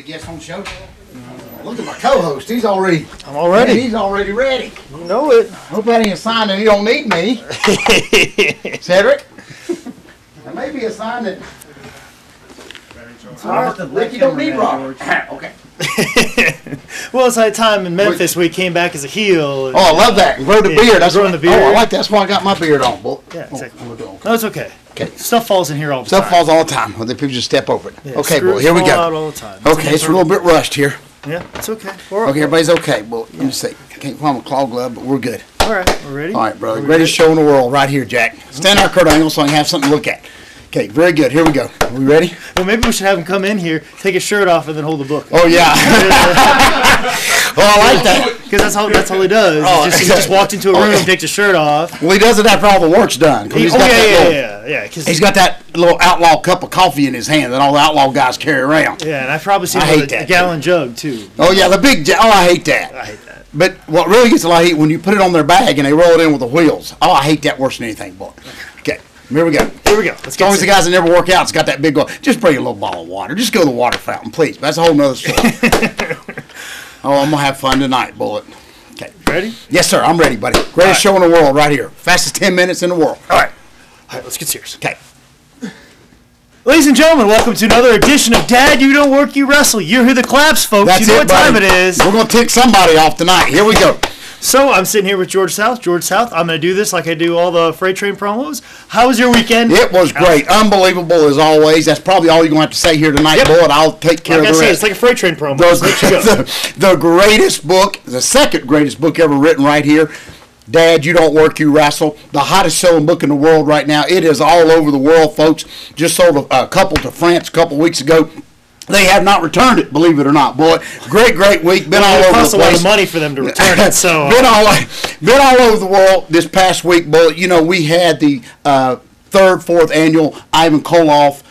guest on the show. Look at my co-host. He's already. I'm all ready. Man, he's already ready. You know it. Hope that ain't a sign that you don't need me, Cedric. That may be a sign that. Rick, you don't need Robert. Okay. Well, it's that time in Memphis we came back as a heel. Oh, I love that. Grow the beard. That's growing the beard. Oh, I like that. That's why I got my beard on. Bull. Yeah, exactly. Oh, No, it's okay. Okay. Stuff falls in here all the Stuff time. falls all the time. Well, the people just step over it. Yeah, Okay, well, here we fall go. out all the time. Okay, it's a little bit rushed here. Yeah, it's okay. Okay, everybody's okay. Well, let me see. I can't find my claw glove, but we're good. All right, we're ready. All right, brother. Greatest show in the world right here, Jack. Stand our Kurt Angle so I can have something to look at. Okay, very good. Here we go. Are we ready? Well, maybe we should have him come in here, take his shirt off, and then hold the book. Oh, yeah. Well, I like that. Because that's all he does. Oh, he just walks into a room, takes his shirt off. Well, he does it after all the work's done. Yeah. He's got that little outlaw cup of coffee in his hand that all the outlaw guys carry around. Yeah, and I've probably seen a gallon jug, too. Oh, yeah, the big jug. Oh, I hate that. I hate that. But what really gets a lot of heat when you put it on their bag and they roll it in with the wheels. Oh, I hate that worse than anything, boy. Okay, here we go. Here we go. Let's as long as the guys that never work out, it's got that big goal. Just bring a little bottle of water. Just go to the water fountain, please. That's a whole nother story. Oh, I'm going to have fun tonight, Bullet. Okay. Ready? Yes, sir. I'm ready, buddy. Greatest show in the world right here. Fastest 10 minutes in the world. All right, let's get serious. Okay. Ladies and gentlemen, welcome to another edition of Dad, You Don't Work, You Wrestle. You hear the claps, folks. That's you know what time buddy. it is. We're going to tick somebody off tonight. Here we go. So I'm sitting here with George South. George South, I'm going to do this like I do all the freight train promos. How was your weekend? It was great. Unbelievable as always. That's probably all you're going to have to say here tonight, Bullet. I'll take care of the rest. It's like a freight train promo. The greatest book, the second greatest book ever written right here. Dad, You Don't Work, You Wrestle. The hottest selling book in the world right now. It is all over the world, folks. Just sold a couple to France a couple weeks ago. They have not returned it, believe it or not, boy. Great week. Been all over the place. It costs a lot of money for them to return it. So been all over the world this past week, Bullet. You know, we had the fourth annual Ivan Koloff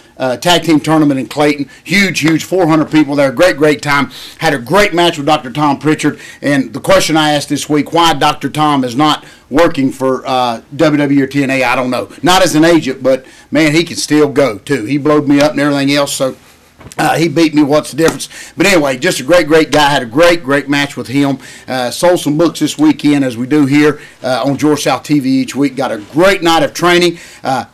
tag team tournament in Clayton. Huge, 400 people there. Great time. Had a great match with Dr. Tom Pritchard. And the question I asked this week, why Dr. Tom is not working for WWE or TNA, I don't know. Not as an agent, but, man, he can still go, too. He blowed me up and everything else, so he beat me. What's the difference? But anyway, just a great guy. Had a great match with him. Sold some books this weekend, as we do here on George South TV each week. Got a great night of training.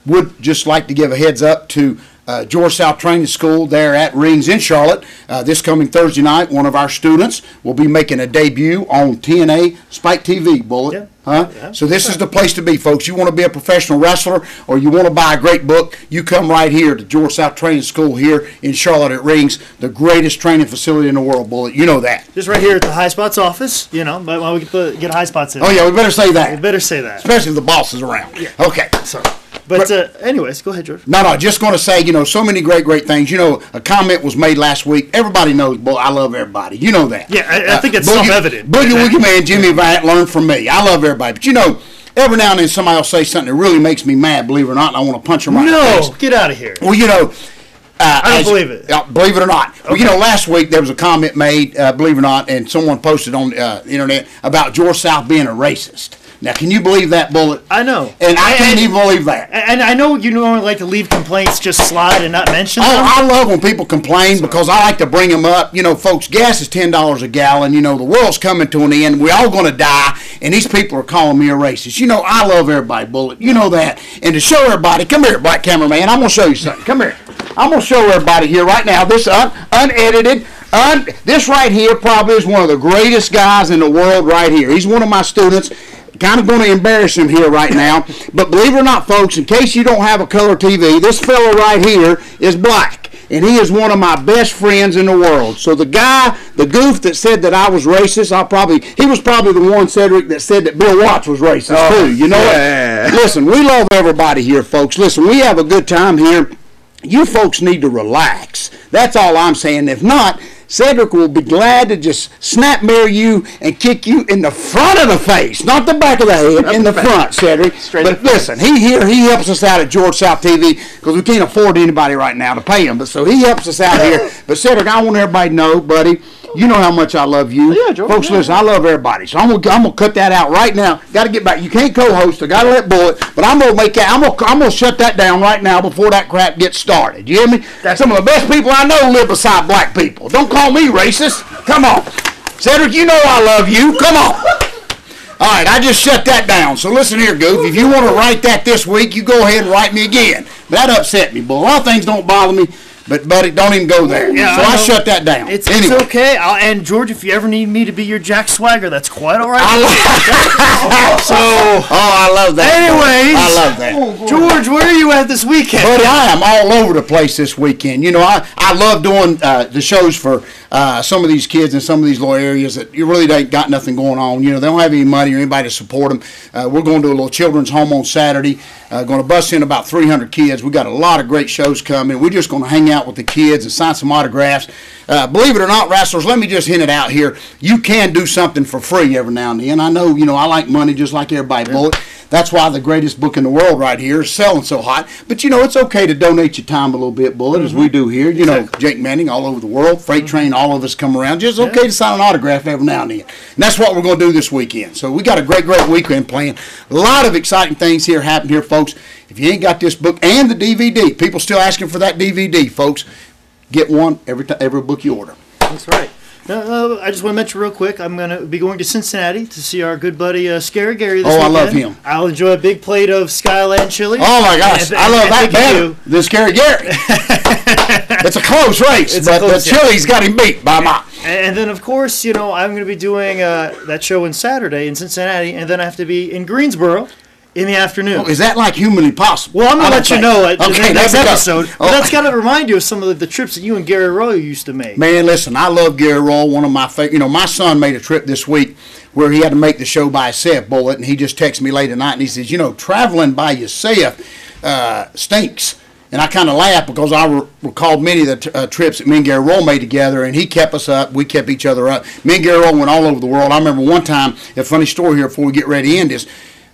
Would just like to give a heads up to George South Training School there at Rings in Charlotte. This coming Thursday night, one of our students will be making a debut on TNA Spike TV, Bullet. Yeah. Yeah. So this is the place to be, folks. You want to be a professional wrestler or you want to buy a great book, you come right here to George South Training School here in Charlotte at Rings, the greatest training facility in the world, Bullet. You know that. Just right here at the High Spots office, you know, but why we get High Spots in. Oh, yeah, we better say that. We better say that. Especially if the boss is around. Yeah. Okay. Sorry. But anyways, go ahead, George. No, just going to say, you know, so many great things. You know, a comment was made last week. Everybody knows, boy, I love everybody. You know that. Yeah, I think it's self-evident. Boogie Woogie Man Jimmy Vant learned from me. I love everybody. But, you know, every now and then somebody will say something that really makes me mad, believe it or not, and I want to punch them right in the face. No, get out of here. Well, you know. I don't believe it. Believe it or not. Okay. Well, you know, last week there was a comment made, believe it or not, and someone posted on the internet about George South being a racist. Now, can you believe that, Bullet? I know. And I can't even believe that. And I know you normally like to leave complaints just slide and not mention them. I love when people complain because I like to bring them up. You know, folks, gas is $10 a gallon. You know, the world's coming to an end. We're all going to die, and these people are calling me a racist. You know, I love everybody, Bullet. You know that. And to show everybody, come here, black cameraman, I'm going to show you something. Come here. I'm going to show everybody here right now, this unedited, this right here probably is one of the greatest guys in the world right here. He's one of my students. Kind of going to embarrass him here right now. But believe it or not, folks, in case you don't have a color TV, this fellow right here is black. And he is one of my best friends in the world. So the guy, the goof that said that I was racist, he was probably the one, Cedric, that said that Bill Watts was racist too. You know what? Listen, we love everybody here, folks. Listen, we have a good time here. You folks need to relax. That's all I'm saying. If not, Cedric will be glad to just snap mirror you and kick you in the front of the face, not the back of the head, in the front, Cedric. But listen, he helps us out at George South TV because we can't afford anybody right now to pay him. But so he helps us out here. But Cedric, I want everybody to know, buddy, You know how much I love you. Yeah, George. Folks, listen, I love everybody. So I'm gonna cut that out right now. Got to get back. You can't co-host. I got to let Bullet. But I'm gonna make that. I'm gonna shut that down right now before that crap gets started. You hear me? That's some of the best people I know live beside black people. Don't call me racist. Come on, Cedric. You know I love you. Come on. All right, I just shut that down. So listen here, Goof. If you want to write that this week, you go ahead and write me again. That upset me, Bull. A lot of things don't bother me, but buddy, don't even go there. Yeah, so I shut that down. It's okay. And George, if you ever need me to be your Jack Swagger, that's quite all right. I love that. Anyways, I love that. George, where are you at this weekend? Buddy, I am all over the place this weekend. You know, I love doing the shows for some of these kids in some of these little areas that you really ain't got nothing going on. You know, they don't have any money or anybody to support them. We're going to a little children's home on Saturday. Going to bus in about 300 kids. We got a lot of great shows coming. We're just going to hang out with the kids and sign some autographs. Believe it or not, wrestlers, let me just hint it out here. You can do something for free every now and then. I know, you know, I like money just like everybody, Bullet. That's why the greatest book in the world right here is selling so hot. But, you know, it's okay to donate your time a little bit, Bullet, as we do here. You know, Jake Manning all over the world, Freight Train, all of us come around. Just okay to sign an autograph every now and then. And that's what we're going to do this weekend. So we got a great weekend planned. A lot of exciting things here happen here, folks. If you ain't got this book and the DVD, people still asking for that DVD, folks. Get one every book you order. That's right. I just want to mention real quick, I'm going to be going to Cincinnati to see our good buddy Scary Gary this weekend. I love him. I'll enjoy a big plate of Skyland chili. Oh, my gosh. I love that better than Scary Gary. It's a close race, but the chili's got him beat by a mile. And then, of course, you know, I'm going to be doing that show on Saturday in Cincinnati, and then I have to be in Greensboro in the afternoon. Oh, is that like humanly possible? Well, I'm going to let you know in the next episode. But that's got to remind you of some of the trips that you and Gary Royal used to make. Man, listen, I love Gary Royal, one of my favorite. You know, my son made a trip this week where he had to make the show by himself, Bullet, and he just texted me late at night, and he says, you know, traveling by yourself stinks. And I kind of laughed because I recalled many of the trips that me and Gary Roll made together, and he kept us up. We kept each other up. Me and Gary Roll went all over the world. I remember one time, a funny story here before we get ready to end this.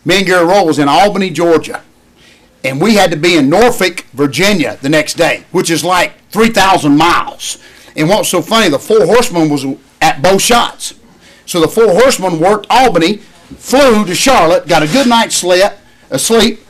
Me and Gary Roll was in Albany, Georgia, and we had to be in Norfolk, Virginia the next day, which is like 3,000 miles. And what was so funny, the Four Horsemen was at both shots. So the Four Horsemen worked Albany, flew to Charlotte, got a good night's sleep,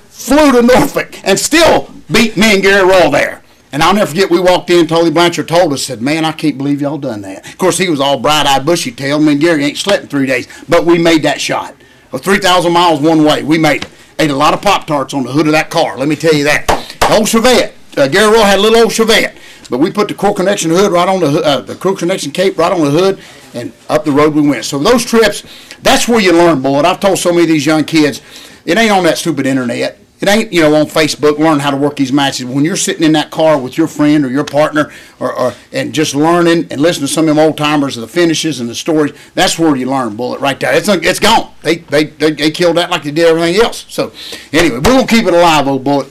flew to Norfolk, and still beat me and Gary Roll there. And I'll never forget, we walked in, Tolly Blanchard told us, said, man, I can't believe y'all done that. Of course, he was all bright-eyed, bushy-tailed. Me and Gary ain't slept in 3 days, but we made that shot. 3,000 miles one way, we made it. Ate a lot of Pop-Tarts on the hood of that car, let me tell you that. Old Chevette. Gary Roll had a little old Chevette, but we put the Core Connection hood right on the Core Connection cape right on the hood, and up the road we went. So those trips, that's where you learn, Bullet. I've told so many of these young kids, it ain't on that stupid internet. It ain't, you know, on Facebook, learn how to work these matches. When you're sitting in that car with your friend or your partner and just learning and listening to some of them old-timers of the finishes and the stories, that's where you learn, Bullet, right there. It's gone. They killed that like they did everything else. So, anyway, we're going to keep it alive, old Bullet.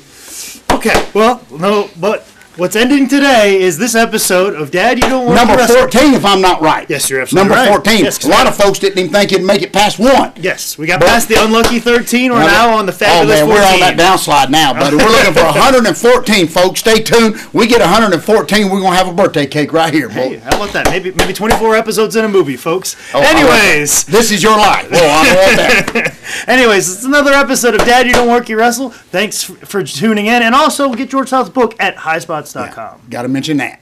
Okay, well, no, but what's ending today is this episode of Dad, You Don't Want Number to Wrestle. 14, if I'm not right. Yes, you're absolutely right. right. Number 14. Yes, a lot of folks didn't even think you'd make it past 1. Yes, we got past the unlucky 13. We're now on the fabulous 14. Oh, man, we're on that downslide now, buddy. We're looking for 114, folks. Stay tuned. We get 114, we're going to have a birthday cake right here, Hey, how about that? Maybe 24 episodes in a movie, folks. Oh, anyways. This is your life. Oh, I want that. Anyways, it's another episode of Dad, You Don't Work, You Wrestle. Thanks for tuning in. And also, get George South's book at highspots.com. Got to mention that.